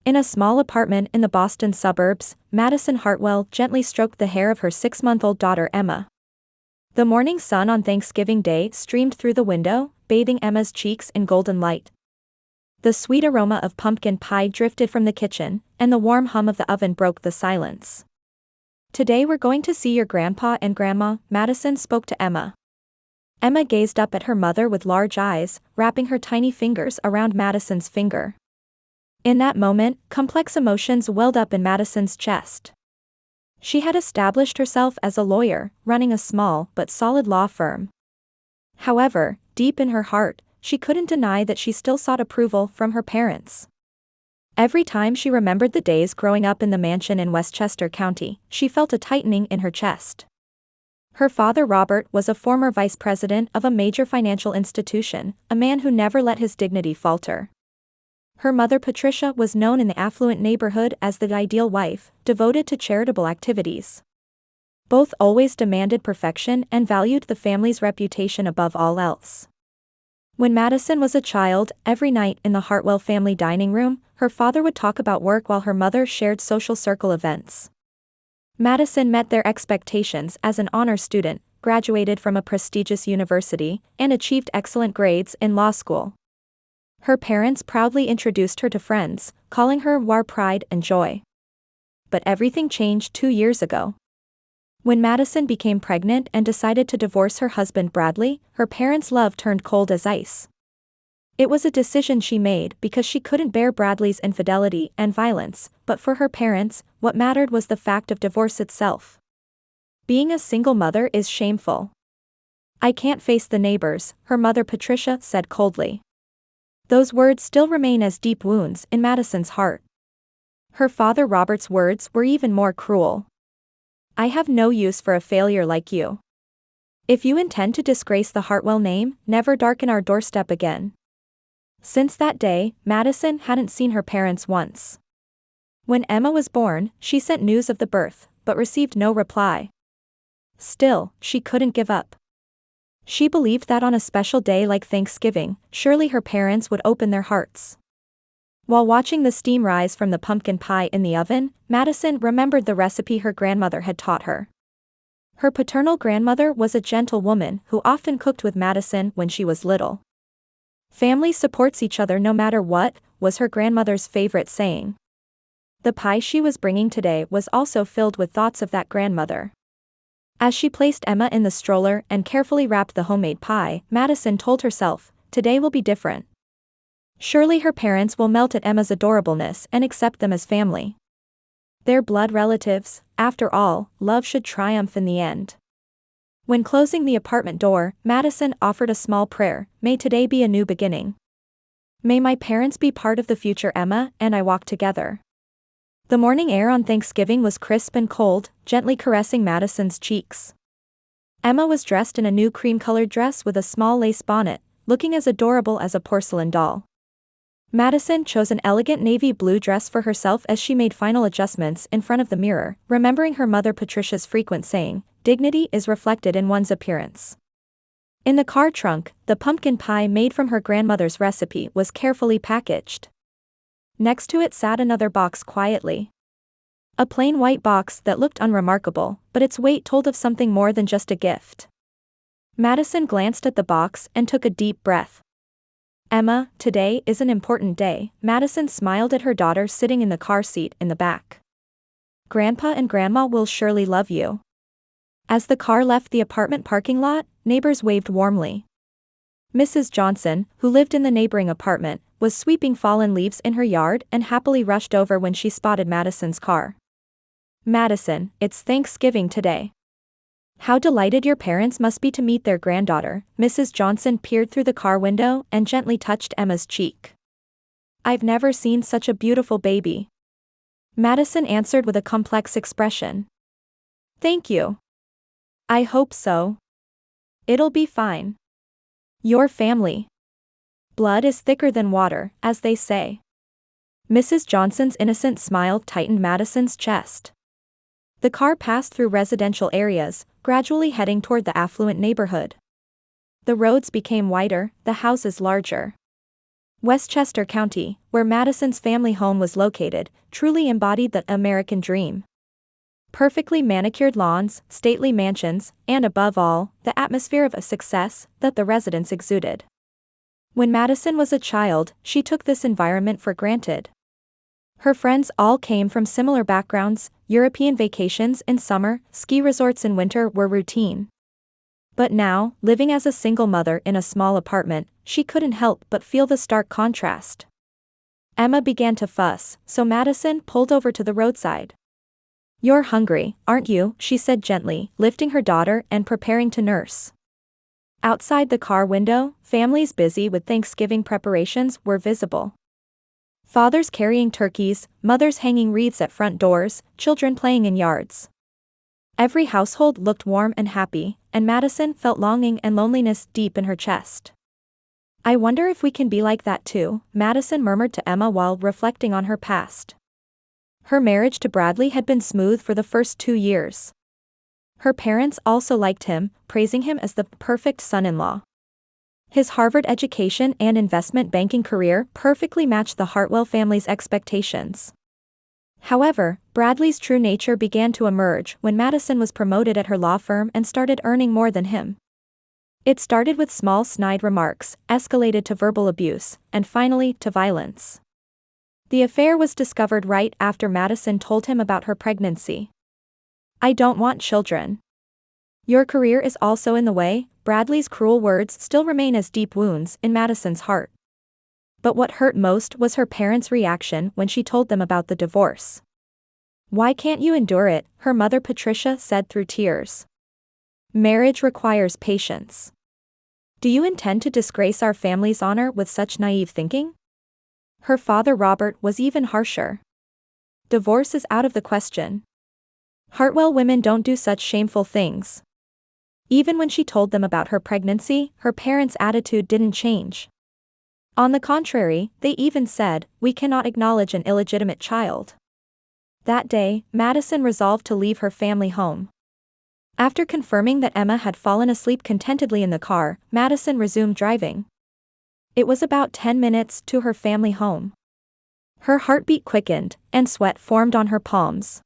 In a small apartment in the Boston suburbs, Madison Hartwell gently stroked the hair of her 6-month-old daughter Emma. The morning sun on Thanksgiving Day streamed through the window, bathing Emma's cheeks in golden light. The sweet aroma of pumpkin pie drifted from the kitchen, and the warm hum of the oven broke the silence. "Today we're going to see your grandpa and grandma," Madison spoke to Emma. Emma gazed up at her mother with large eyes, wrapping her tiny fingers around Madison's finger. In that moment, complex emotions welled up in Madison's chest. She had established herself as a lawyer, running a small but solid law firm. However, deep in her heart, she couldn't deny that she still sought approval from her parents. Every time she remembered the days growing up in the mansion in Westchester County, she felt a tightening in her chest. Her father Robert was a former vice president of a major financial institution, a man who never let his dignity falter. Her mother Patricia was known in the affluent neighborhood as the ideal wife, devoted to charitable activities. Both always demanded perfection and valued the family's reputation above all else. When Madison was a child, every night in the Hartwell family dining room, her father would talk about work while her mother shared social circle events. Madison met their expectations as an honor student, graduated from a prestigious university, and achieved excellent grades in law school. Her parents proudly introduced her to friends, calling her "our pride and joy." But everything changed 2 years ago. When Madison became pregnant and decided to divorce her husband Bradley, her parents' love turned cold as ice. It was a decision she made because she couldn't bear Bradley's infidelity and violence, but for her parents, what mattered was the fact of divorce itself. Being a single mother is shameful. "I can't face the neighbors," her mother Patricia said coldly. Those words still remain as deep wounds in Madison's heart. Her father Robert's words were even more cruel. "I have no use for a failure like you. If you intend to disgrace the Hartwell name, never darken our doorstep again." Since that day, Madison hadn't seen her parents once. When Emma was born, she sent news of the birth, but received no reply. Still, she couldn't give up. She believed that on a special day like Thanksgiving, surely her parents would open their hearts. While watching the steam rise from the pumpkin pie in the oven, Madison remembered the recipe her grandmother had taught her. Her paternal grandmother was a gentle woman who often cooked with Madison when she was little. "Family supports each other no matter what," was her grandmother's favorite saying. The pie she was bringing today was also filled with thoughts of that grandmother. As she placed Emma in the stroller and carefully wrapped the homemade pie, Madison told herself, "Today will be different. Surely her parents will melt at Emma's adorableness and accept them as family. They're blood relatives, after all, love should triumph in the end." When closing the apartment door, Madison offered a small prayer, "May today be a new beginning. May my parents be part of the future Emma and I walk together." The morning air on Thanksgiving was crisp and cold, gently caressing Madison's cheeks. Emma was dressed in a new cream-colored dress with a small lace bonnet, looking as adorable as a porcelain doll. Madison chose an elegant navy blue dress for herself as she made final adjustments in front of the mirror, remembering her mother Patricia's frequent saying, "Dignity is reflected in one's appearance." In the car trunk, the pumpkin pie made from her grandmother's recipe was carefully packaged. Next to it sat another box quietly. A plain white box that looked unremarkable, but its weight told of something more than just a gift. Madison glanced at the box and took a deep breath. "Emma, today is an important day," Madison smiled at her daughter sitting in the car seat in the back. "Grandpa and Grandma will surely love you." As the car left the apartment parking lot, neighbors waved warmly. Mrs. Johnson, who lived in the neighboring apartment, was sweeping fallen leaves in her yard and happily rushed over when she spotted Madison's car. "Madison, it's Thanksgiving today. How delighted your parents must be to meet their granddaughter." Mrs. Johnson peered through the car window and gently touched Emma's cheek. "I've never seen such a beautiful baby." Madison answered with a complex expression. "Thank you. I hope so. It'll be fine. Your family. Blood is thicker than water, as they say." Mrs. Johnson's innocent smile tightened Madison's chest. The car passed through residential areas, gradually heading toward the affluent neighborhood. The roads became wider, the houses larger. Westchester County, where Madison's family home was located, truly embodied the American dream. Perfectly manicured lawns, stately mansions, and above all, the atmosphere of a success that the residents exuded. When Madison was a child, she took this environment for granted. Her friends all came from similar backgrounds. European vacations in summer, ski resorts in winter were routine. But now, living as a single mother in a small apartment, she couldn't help but feel the stark contrast. Emma began to fuss, so Madison pulled over to the roadside. "You're hungry, aren't you?" she said gently, lifting her daughter and preparing to nurse. Outside the car window, families busy with Thanksgiving preparations were visible. Fathers carrying turkeys, mothers hanging wreaths at front doors, children playing in yards. Every household looked warm and happy, and Madison felt longing and loneliness deep in her chest. "I wonder if we can be like that too," Madison murmured to Emma while reflecting on her past. Her marriage to Bradley had been smooth for the first 2 years. Her parents also liked him, praising him as the perfect son-in-law. His Harvard education and investment banking career perfectly matched the Hartwell family's expectations. However, Bradley's true nature began to emerge when Madison was promoted at her law firm and started earning more than him. It started with small snide remarks, escalated to verbal abuse, and finally to violence. The affair was discovered right after Madison told him about her pregnancy. "I don't want children. Your career is also in the way." Bradley's cruel words still remain as deep wounds in Madison's heart. But what hurt most was her parents' reaction when she told them about the divorce. "Why can't you endure it?" her mother Patricia said through tears. "Marriage requires patience. Do you intend to disgrace our family's honor with such naive thinking?" Her father Robert was even harsher. "Divorce is out of the question. Hartwell women don't do such shameful things." Even when she told them about her pregnancy, her parents' attitude didn't change. On the contrary, they even said, "We cannot acknowledge an illegitimate child." That day, Madison resolved to leave her family home. After confirming that Emma had fallen asleep contentedly in the car, Madison resumed driving. It was about 10 minutes to her family home. Her heartbeat quickened, and sweat formed on her palms.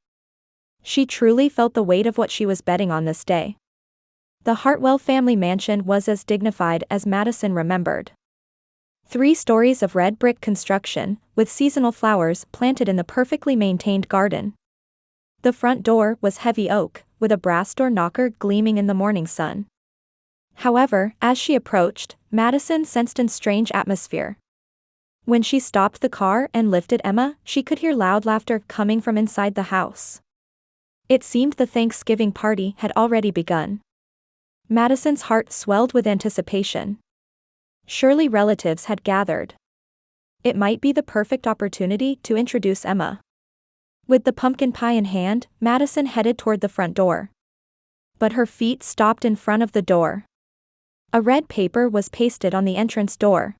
She truly felt the weight of what she was betting on this day. The Hartwell family mansion was as dignified as Madison remembered. 3 stories of red brick construction, with seasonal flowers planted in the perfectly maintained garden. The front door was heavy oak, with a brass door knocker gleaming in the morning sun. However, as she approached, Madison sensed a strange atmosphere. When she stopped the car and lifted Emma, she could hear loud laughter coming from inside the house. It seemed the Thanksgiving party had already begun. Madison's heart swelled with anticipation. Surely relatives had gathered. It might be the perfect opportunity to introduce Emma. With the pumpkin pie in hand, Madison headed toward the front door. But her feet stopped in front of the door. A red paper was pasted on the entrance door.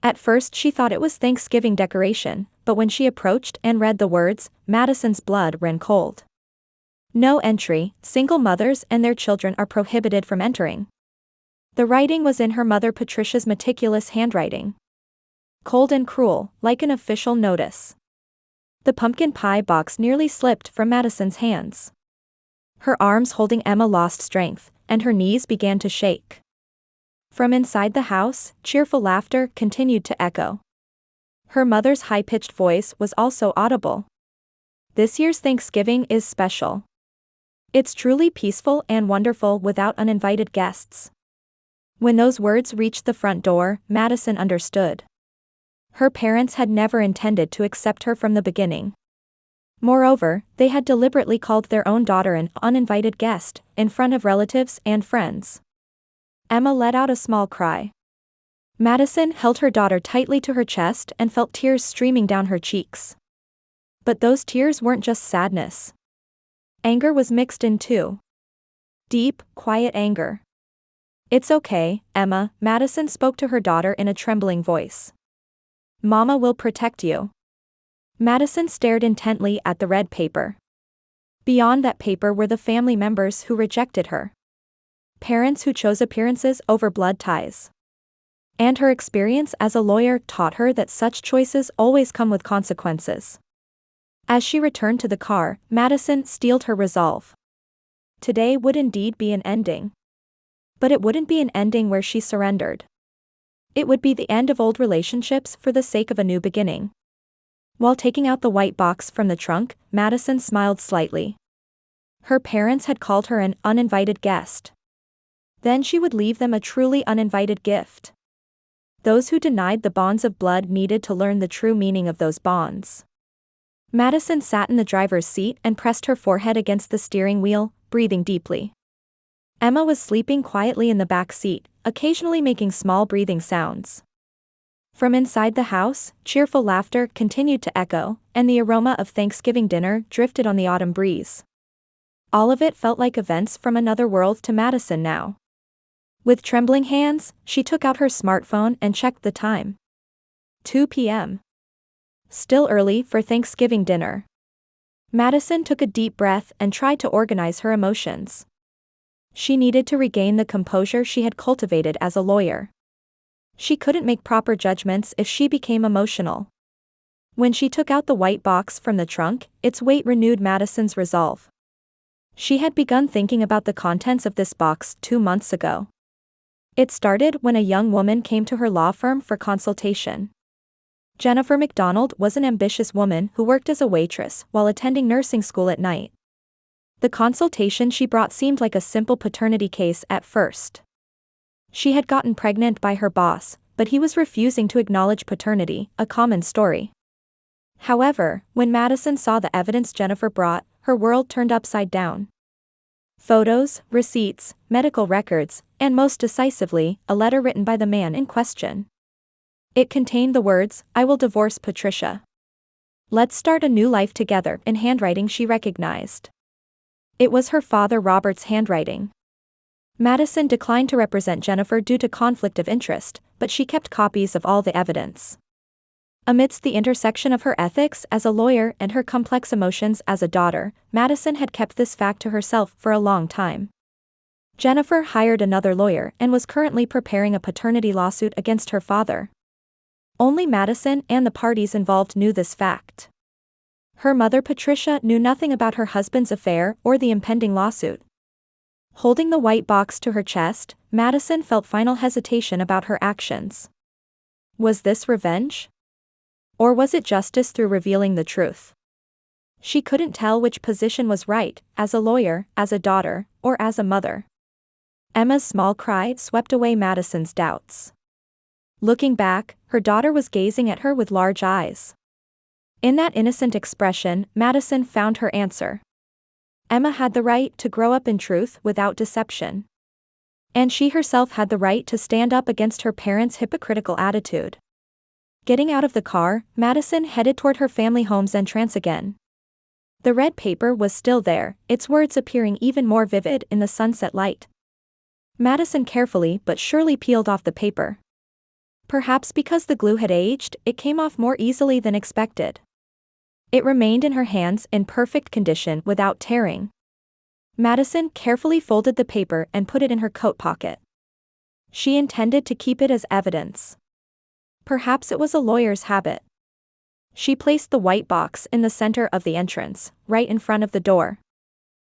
At first she thought it was Thanksgiving decoration, but when she approached and read the words, Madison's blood ran cold. "No entry, single mothers and their children are prohibited from entering." The writing was in her mother Patricia's meticulous handwriting. Cold and cruel, like an official notice. The pumpkin pie box nearly slipped from Madison's hands. Her arms holding Emma lost strength, and her knees began to shake. From inside the house, cheerful laughter continued to echo. Her mother's high-pitched voice was also audible. "This year's Thanksgiving is special. It's truly peaceful and wonderful without uninvited guests." When those words reached the front door, Madison understood. Her parents had never intended to accept her from the beginning. Moreover, they had deliberately called their own daughter an uninvited guest, in front of relatives and friends. Emma let out a small cry. Madison held her daughter tightly to her chest and felt tears streaming down her cheeks. But those tears weren't just sadness. Anger was mixed in too. Deep, quiet anger. "It's okay, Emma," Madison spoke to her daughter in a trembling voice. "Mama will protect you." Madison stared intently at the red paper. Beyond that paper were the family members who rejected her. Parents who chose appearances over blood ties. And her experience as a lawyer taught her that such choices always come with consequences. As she returned to the car, Madison steeled her resolve. Today would indeed be an ending. But it wouldn't be an ending where she surrendered. It would be the end of old relationships for the sake of a new beginning. While taking out the white box from the trunk, Madison smiled slightly. Her parents had called her an uninvited guest. Then she would leave them a truly uninvited gift. Those who denied the bonds of blood needed to learn the true meaning of those bonds. Madison sat in the driver's seat and pressed her forehead against the steering wheel, breathing deeply. Emma was sleeping quietly in the back seat, occasionally making small breathing sounds. From inside the house, cheerful laughter continued to echo, and the aroma of Thanksgiving dinner drifted on the autumn breeze. All of it felt like events from another world to Madison now. With trembling hands, she took out her smartphone and checked the time. 2 p.m. Still early for Thanksgiving dinner. Madison took a deep breath and tried to organize her emotions. She needed to regain the composure she had cultivated as a lawyer. She couldn't make proper judgments if she became emotional. When she took out the white box from the trunk, its weight renewed Madison's resolve. She had begun thinking about the contents of this box 2 months ago. It started when a young woman came to her law firm for consultation. Jennifer McDonald was an ambitious woman who worked as a waitress while attending nursing school at night. The consultation she brought seemed like a simple paternity case at first. She had gotten pregnant by her boss, but he was refusing to acknowledge paternity, a common story. However, when Madison saw the evidence Jennifer brought, her world turned upside down. Photos, receipts, medical records, and most decisively, a letter written by the man in question. It contained the words, "I will divorce Patricia. Let's start a new life together," in handwriting she recognized. It was her father Robert's handwriting. Madison declined to represent Jennifer due to conflict of interest, but she kept copies of all the evidence. Amidst the intersection of her ethics as a lawyer and her complex emotions as a daughter, Madison had kept this fact to herself for a long time. Jennifer hired another lawyer and was currently preparing a paternity lawsuit against her father. Only Madison and the parties involved knew this fact. Her mother Patricia knew nothing about her husband's affair or the impending lawsuit. Holding the white box to her chest, Madison felt final hesitation about her actions. Was this revenge? Or was it justice through revealing the truth? She couldn't tell which position was right, as a lawyer, as a daughter, or as a mother. Emma's small cry swept away Madison's doubts. Looking back, her daughter was gazing at her with large eyes. In that innocent expression, Madison found her answer. Emma had the right to grow up in truth without deception. And she herself had the right to stand up against her parents' hypocritical attitude. Getting out of the car, Madison headed toward her family home's entrance again. The red paper was still there, its words appearing even more vivid in the sunset light. Madison carefully but surely peeled off the paper. Perhaps because the glue had aged, it came off more easily than expected. It remained in her hands in perfect condition without tearing. Madison carefully folded the paper and put it in her coat pocket. She intended to keep it as evidence. Perhaps it was a lawyer's habit. She placed the white box in the center of the entrance, right in front of the door.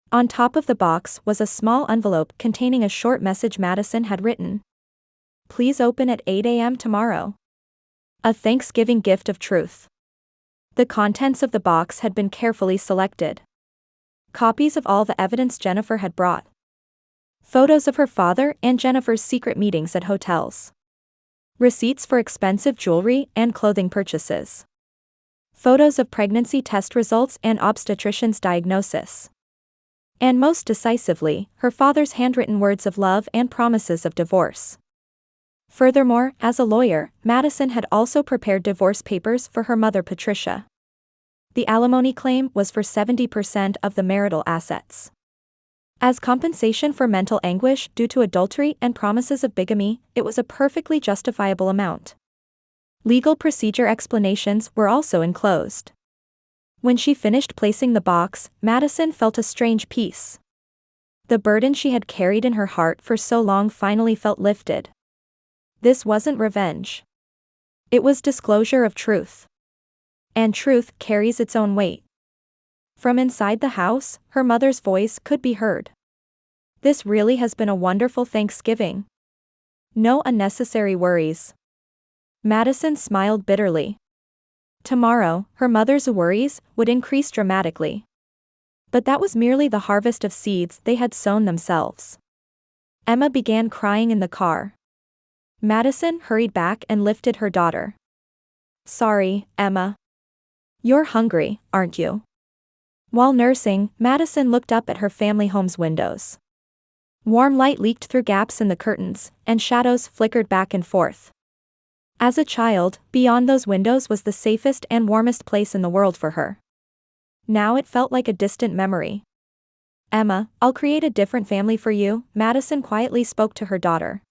On top of the box was a small envelope containing a short message Madison had written. "Please open at 8 a.m. tomorrow. A Thanksgiving gift of truth." The contents of the box had been carefully selected. Copies of all the evidence Jennifer had brought. Photos of her father and Jennifer's secret meetings at hotels. Receipts for expensive jewelry and clothing purchases. Photos of pregnancy test results and obstetrician's diagnosis. And most decisively, her father's handwritten words of love and promises of divorce. Furthermore, as a lawyer, Madison had also prepared divorce papers for her mother Patricia. The alimony claim was for 70% of the marital assets. As compensation for mental anguish due to adultery and promises of bigamy, it was a perfectly justifiable amount. Legal procedure explanations were also enclosed. When she finished placing the box, Madison felt a strange peace. The burden she had carried in her heart for so long finally felt lifted. This wasn't revenge. It was disclosure of truth. And truth carries its own weight. From inside the house, her mother's voice could be heard. This really has been a wonderful Thanksgiving. No unnecessary worries. Madison smiled bitterly. Tomorrow, her mother's worries would increase dramatically. But that was merely the harvest of seeds they had sown themselves. Emma began crying in the car. Madison hurried back and lifted her daughter. Sorry, Emma. You're hungry, aren't you? While nursing, Madison looked up at her family home's windows. Warm light leaked through gaps in the curtains, and shadows flickered back and forth. As a child, beyond those windows was the safest and warmest place in the world for her. Now it felt like a distant memory. Emma, I'll create a different family for you, Madison quietly spoke to her daughter.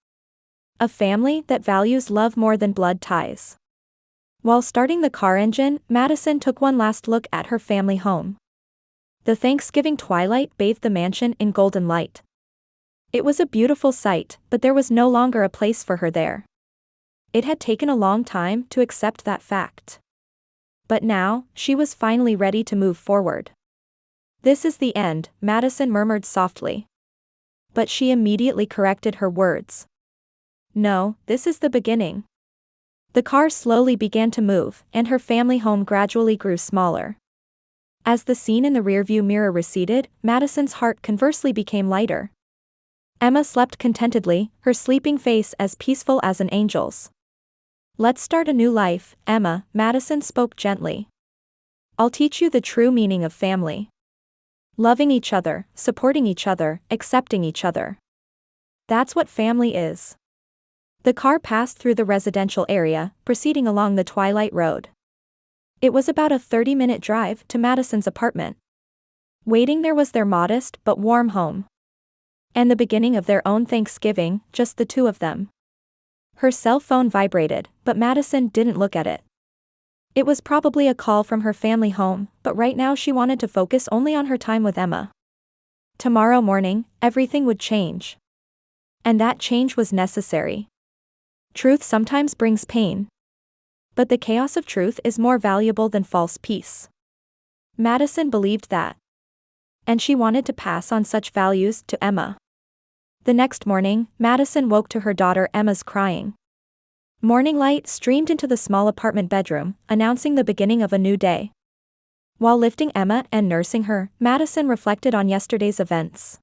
A family that values love more than blood ties. While starting the car engine, Madison took one last look at her family home. The Thanksgiving twilight bathed the mansion in golden light. It was a beautiful sight, but there was no longer a place for her there. It had taken a long time to accept that fact. But now, she was finally ready to move forward. This is the end, Madison murmured softly. But she immediately corrected her words. No, this is the beginning. The car slowly began to move, and her family home gradually grew smaller. As the scene in the rearview mirror receded, Madison's heart conversely became lighter. Emma slept contentedly, her sleeping face as peaceful as an angel's. Let's start a new life, Emma, Madison spoke gently. I'll teach you the true meaning of family. Loving each other, supporting each other, accepting each other. That's what family is. The car passed through the residential area, proceeding along the twilight road. It was about a 30-minute drive to Madison's apartment. Waiting there was their modest but warm home. And the beginning of their own Thanksgiving, just the two of them. Her cell phone vibrated, but Madison didn't look at it. It was probably a call from her family home, but right now she wanted to focus only on her time with Emma. Tomorrow morning, everything would change. And that change was necessary. Truth sometimes brings pain. But the chaos of truth is more valuable than false peace. Madison believed that. And she wanted to pass on such values to Emma. The next morning, Madison woke to her daughter Emma's crying. Morning light streamed into the small apartment bedroom, announcing the beginning of a new day. While lifting Emma and nursing her, Madison reflected on yesterday's events.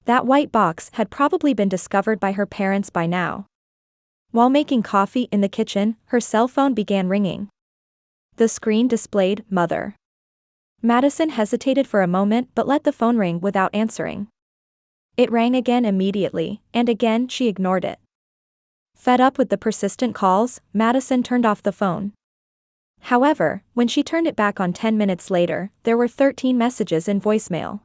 That white box had probably been discovered by her parents by now. While making coffee in the kitchen, her cell phone began ringing. The screen displayed, Mother. Madison hesitated for a moment but let the phone ring without answering. It rang again immediately, and again she ignored it. Fed up with the persistent calls, Madison turned off the phone. However, when she turned it back on 10 minutes later, there were 13 messages in voicemail.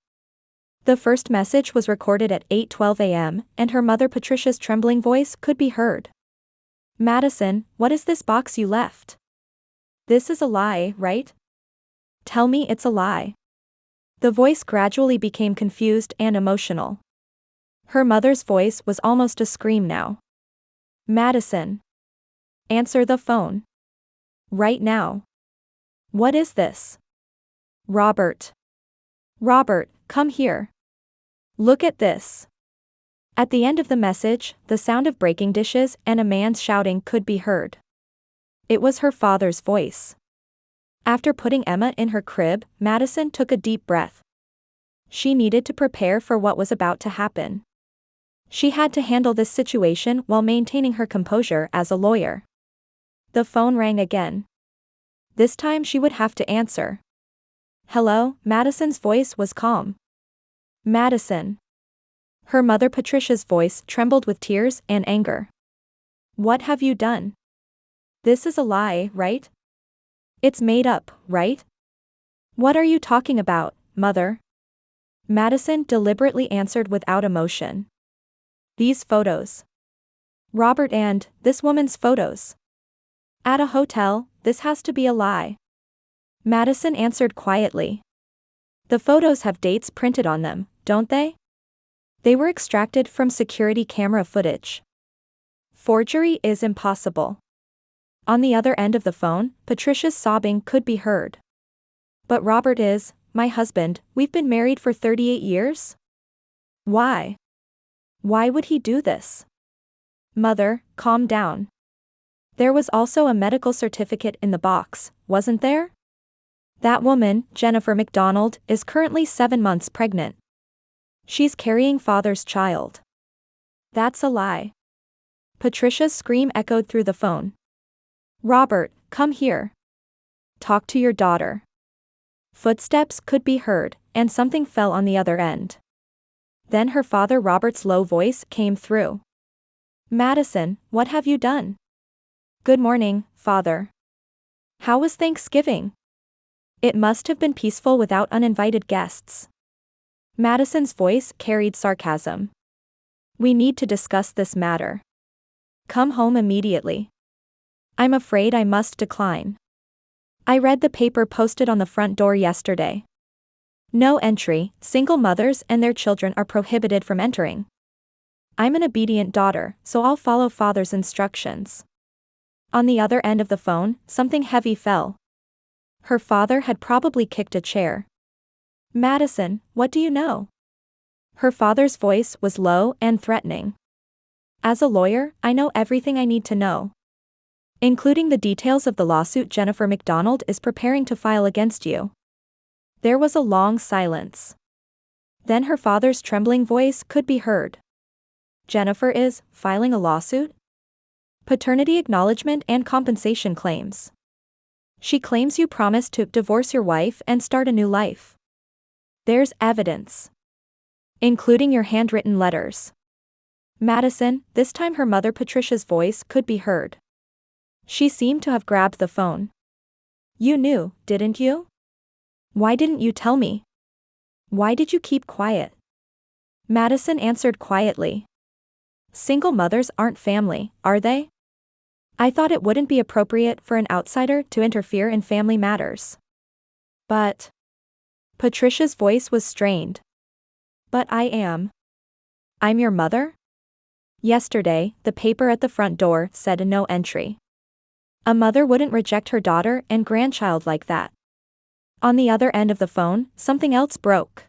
The first message was recorded at 8:12 a.m., and her mother Patricia's trembling voice could be heard. Madison, what is this box you left? This is a lie, right? Tell me it's a lie. The voice gradually became confused and emotional. Her mother's voice was almost a scream now. Madison. Answer the phone. Right now. What is this? Robert. Robert, come here. Look at this. At the end of the message, the sound of breaking dishes and a man's shouting could be heard. It was her father's voice. After putting Emma in her crib, Madison took a deep breath. She needed to prepare for what was about to happen. She had to handle this situation while maintaining her composure as a lawyer. The phone rang again. This time she would have to answer. Hello, Madison's voice was calm. Madison. Her mother Patricia's voice trembled with tears and anger. What have you done? This is a lie, right? It's made up, right? What are you talking about, Mother? Madison deliberately answered without emotion. These photos. Robert and this woman's photos. At a hotel, this has to be a lie. Madison answered quietly. The photos have dates printed on them, don't they? They were extracted from security camera footage. Forgery is impossible. On the other end of the phone, Patricia's sobbing could be heard. But Robert is my husband, we've been married for 38 years? Why? Why would he do this? Mother, calm down. There was also a medical certificate in the box, wasn't there? That woman, Jennifer McDonald, is currently 7 months pregnant. She's carrying father's child. That's a lie. Patricia's scream echoed through the phone. Robert, come here. Talk to your daughter. Footsteps could be heard, and something fell on the other end. Then her father Robert's low voice came through. Madison, what have you done? Good morning, Father. How was Thanksgiving? It must have been peaceful without uninvited guests. Madison's voice carried sarcasm. We need to discuss this matter. Come home immediately. I'm afraid I must decline. I read the paper posted on the front door yesterday. No entry, single mothers and their children are prohibited from entering. I'm an obedient daughter, so I'll follow father's instructions. On the other end of the phone, something heavy fell. Her father had probably kicked a chair. Madison, what do you know? Her father's voice was low and threatening. As a lawyer, I know everything I need to know, including the details of the lawsuit Jennifer McDonald is preparing to file against you. There was a long silence. Then her father's trembling voice could be heard. Jennifer is filing a lawsuit? Paternity acknowledgement and compensation claims. She claims you promised to divorce your wife and start a new life. There's evidence, including your handwritten letters. Madison, this time her mother Patricia's voice could be heard. She seemed to have grabbed the phone. You knew, didn't you? Why didn't you tell me? Why did you keep quiet? Madison answered quietly. Single mothers aren't family, are they? I thought it wouldn't be appropriate for an outsider to interfere in family matters. But Patricia's voice was strained. But I am. I'm your mother? Yesterday, the paper at the front door said a no entry. A mother wouldn't reject her daughter and grandchild like that. On the other end of the phone, something else broke.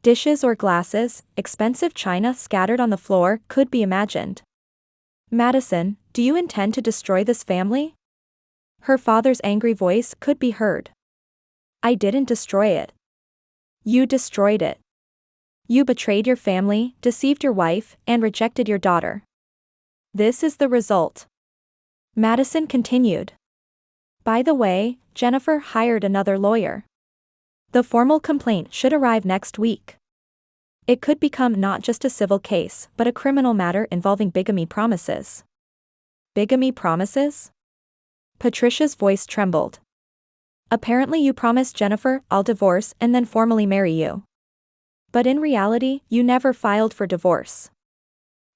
Dishes or glasses, expensive china scattered on the floor could be imagined. Madison, do you intend to destroy this family? Her father's angry voice could be heard. I didn't destroy it. You destroyed it. You betrayed your family, deceived your wife, and rejected your daughter. This is the result. Madison continued. By the way, Jennifer hired another lawyer. The formal complaint should arrive next week. It could become not just a civil case but a criminal matter involving bigamy promises. Bigamy promises? Patricia's voice trembled. Apparently you promised Jennifer, I'll divorce and then formally marry you. But in reality, you never filed for divorce.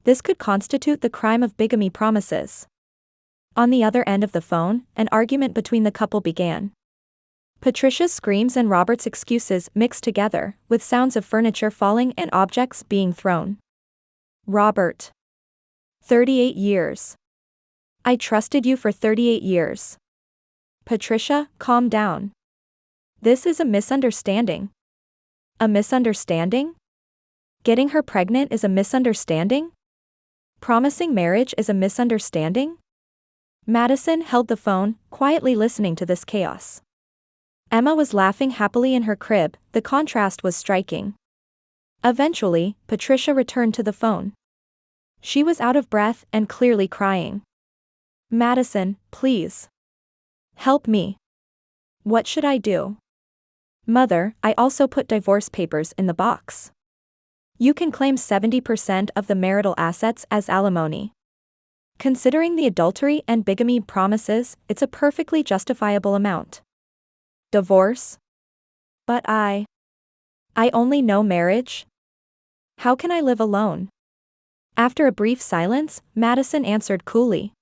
This could constitute the crime of bigamy promises. On the other end of the phone, an argument between the couple began. Patricia's screams and Robert's excuses mixed together, with sounds of furniture falling and objects being thrown. Robert. 38 years. I trusted you for 38 years. Patricia, calm down. This is a misunderstanding. A misunderstanding? Getting her pregnant is a misunderstanding? Promising marriage is a misunderstanding? Madison held the phone, quietly listening to this chaos. Emma was laughing happily in her crib, the contrast was striking. Eventually, Patricia returned to the phone. She was out of breath and clearly crying. Madison, please. Help me. What should I do? Mother, I also put divorce papers in the box. You can claim 70% of the marital assets as alimony. Considering the adultery and bigamy promises, it's a perfectly justifiable amount. Divorce? But I only know marriage. How can I live alone? After a brief silence, Madison answered coolly.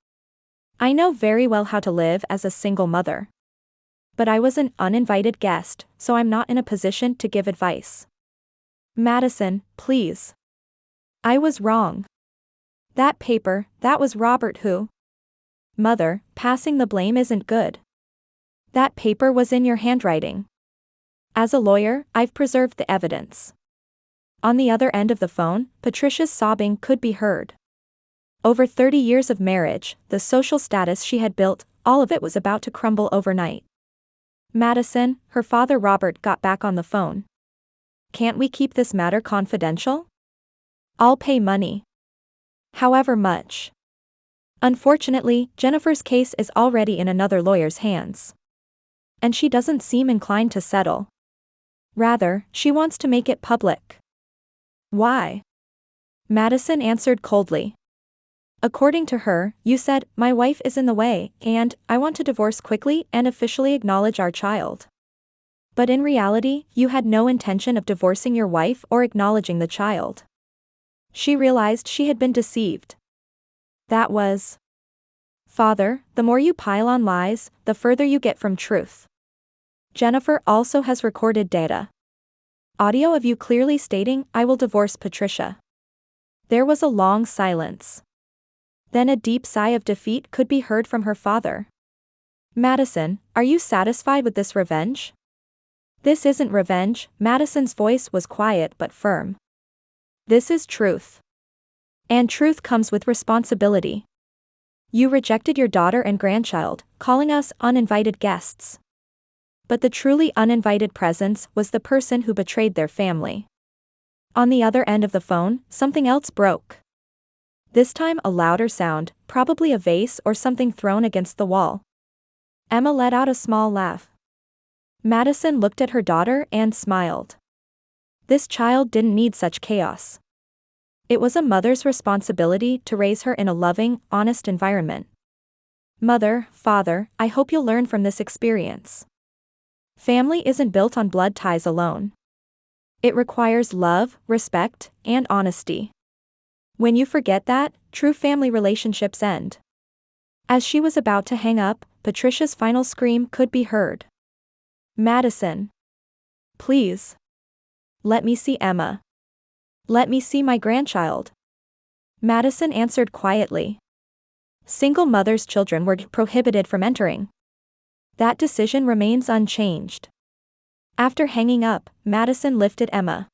I know very well how to live as a single mother. But I was an uninvited guest, so I'm not in a position to give advice. Madison, please. I was wrong. That paper, that was Robert who? Mother, passing the blame isn't good. That paper was in your handwriting. As a lawyer, I've preserved the evidence. On the other end of the phone, Patricia's sobbing could be heard. Over 30 years of marriage, the social status she had built, all of it was about to crumble overnight. Madison, her father Robert got back on the phone. Can't we keep this matter confidential? I'll pay money. However much. Unfortunately, Jennifer's case is already in another lawyer's hands. And she doesn't seem inclined to settle. Rather, she wants to make it public. Why? Madison answered coldly. According to her, you said, my wife is in the way, and I want to divorce quickly and officially acknowledge our child. But in reality, you had no intention of divorcing your wife or acknowledging the child. She realized she had been deceived. That was. Father, the more you pile on lies, the further you get from truth. Jennifer also has recorded data. Audio of you clearly stating, I will divorce Patricia. There was a long silence. Then a deep sigh of defeat could be heard from her father. Madison, are you satisfied with this revenge? This isn't revenge, Madison's voice was quiet but firm. This is truth. And truth comes with responsibility. You rejected your daughter and grandchild, calling us uninvited guests. But the truly uninvited presence was the person who betrayed their family. On the other end of the phone, something else broke. This time a louder sound, probably a vase or something thrown against the wall. Emma let out a small laugh. Madison looked at her daughter and smiled. This child didn't need such chaos. It was a mother's responsibility to raise her in a loving, honest environment. Mother, father, I hope you'll learn from this experience. Family isn't built on blood ties alone. It requires love, respect, and honesty. When you forget that, true family relationships end. As she was about to hang up, Patricia's final scream could be heard. Madison. Please. Let me see Emma. Let me see my grandchild. Madison answered quietly. Single mothers' children were prohibited from entering. That decision remains unchanged. After hanging up, Madison lifted Emma.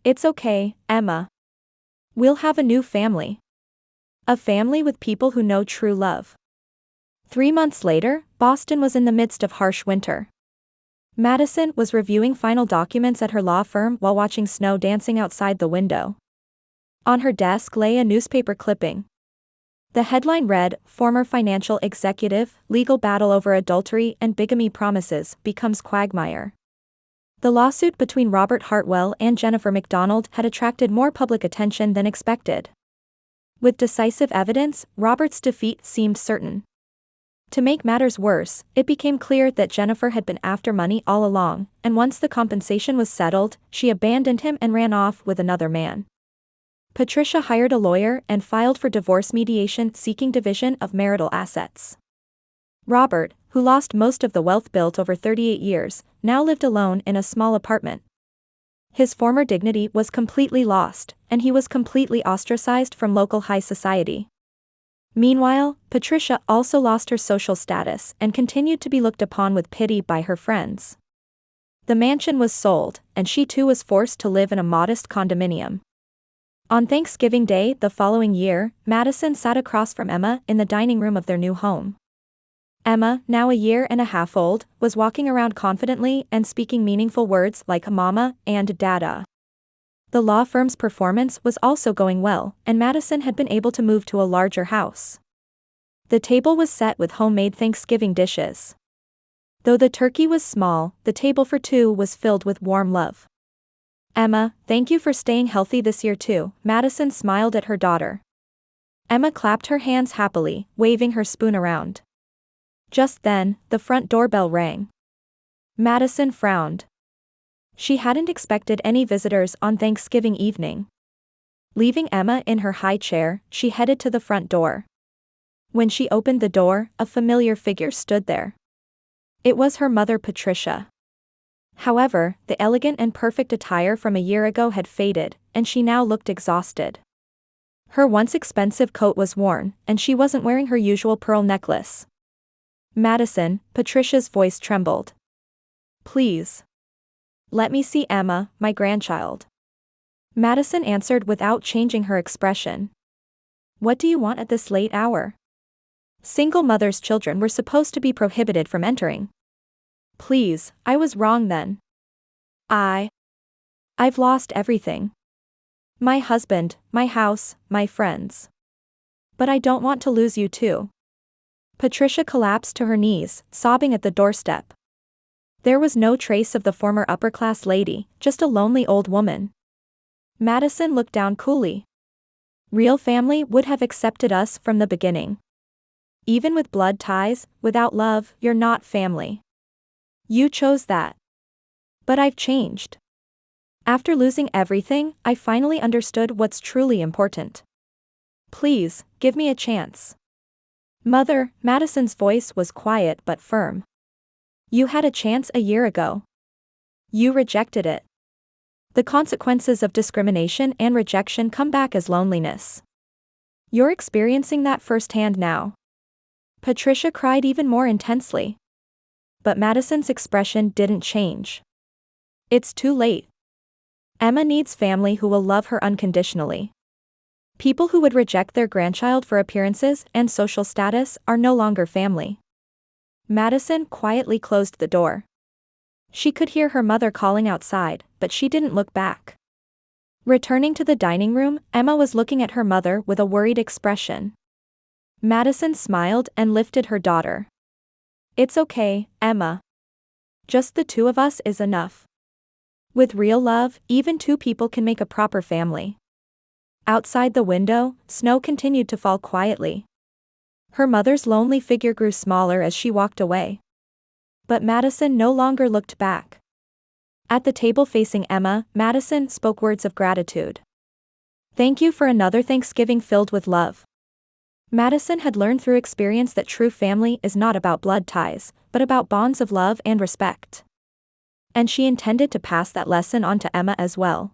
It's okay, Emma. We'll have a new family. A family with people who know true love. 3 months later, Boston was in the midst of harsh winter. Madison was reviewing final documents at her law firm while watching snow dancing outside the window. On her desk lay a newspaper clipping. The headline read, Former Financial Executive, Legal Battle Over Adultery and Bigamy Promises, Becomes Quagmire. The lawsuit between Robert Hartwell and Jennifer McDonald had attracted more public attention than expected. With decisive evidence, Robert's defeat seemed certain. To make matters worse, it became clear that Jennifer had been after money all along, and once the compensation was settled, she abandoned him and ran off with another man. Patricia hired a lawyer and filed for divorce mediation seeking division of marital assets. Robert, who lost most of the wealth built over 38 years, now lived alone in a small apartment. His former dignity was completely lost, and he was completely ostracized from local high society. Meanwhile, Patricia also lost her social status and continued to be looked upon with pity by her friends. The mansion was sold, and she too was forced to live in a modest condominium. On Thanksgiving Day the following year, Madison sat across from Emma in the dining room of their new home. Emma, now a year and a half old, was walking around confidently and speaking meaningful words like mama and dada. The law firm's performance was also going well, and Madison had been able to move to a larger house. The table was set with homemade Thanksgiving dishes. Though the turkey was small, the table for two was filled with warm love. Emma, thank you for staying healthy this year too, Madison smiled at her daughter. Emma clapped her hands happily, waving her spoon around. Just then, the front doorbell rang. Madison frowned. She hadn't expected any visitors on Thanksgiving evening. Leaving Emma in her high chair, she headed to the front door. When she opened the door, a familiar figure stood there. It was her mother Patricia. However, the elegant and perfect attire from a year ago had faded, and she now looked exhausted. Her once expensive coat was worn, and she wasn't wearing her usual pearl necklace. Madison, Patricia's voice trembled. Please. Let me see Emma, my grandchild. Madison answered without changing her expression. What do you want at this late hour? Single mothers' children were supposed to be prohibited from entering. Please, I was wrong then. I've lost everything. My husband, my house, my friends. But I don't want to lose you too. Patricia collapsed to her knees, sobbing at the doorstep. There was no trace of the former upper-class lady, just a lonely old woman. Madison looked down coolly. Real family would have accepted us from the beginning. Even with blood ties, without love, you're not family. You chose that. But I've changed. After losing everything, I finally understood what's truly important. Please, give me a chance. Mother, Madison's voice was quiet but firm. You had a chance a year ago. You rejected it. The consequences of discrimination and rejection come back as loneliness. You're experiencing that firsthand now. Patricia cried even more intensely. But Madison's expression didn't change. It's too late. Emma needs family who will love her unconditionally. People who would reject their grandchild for appearances and social status are no longer family. Madison quietly closed the door. She could hear her mother calling outside, but she didn't look back. Returning to the dining room, Emma was looking at her mother with a worried expression. Madison smiled and lifted her daughter. It's okay, Emma. Just the two of us is enough. With real love, even two people can make a proper family. Outside the window, snow continued to fall quietly. Her mother's lonely figure grew smaller as she walked away. But Madison no longer looked back. At the table facing Emma, Madison spoke words of gratitude. Thank you for another Thanksgiving filled with love. Madison had learned through experience that true family is not about blood ties, but about bonds of love and respect. And she intended to pass that lesson on to Emma as well.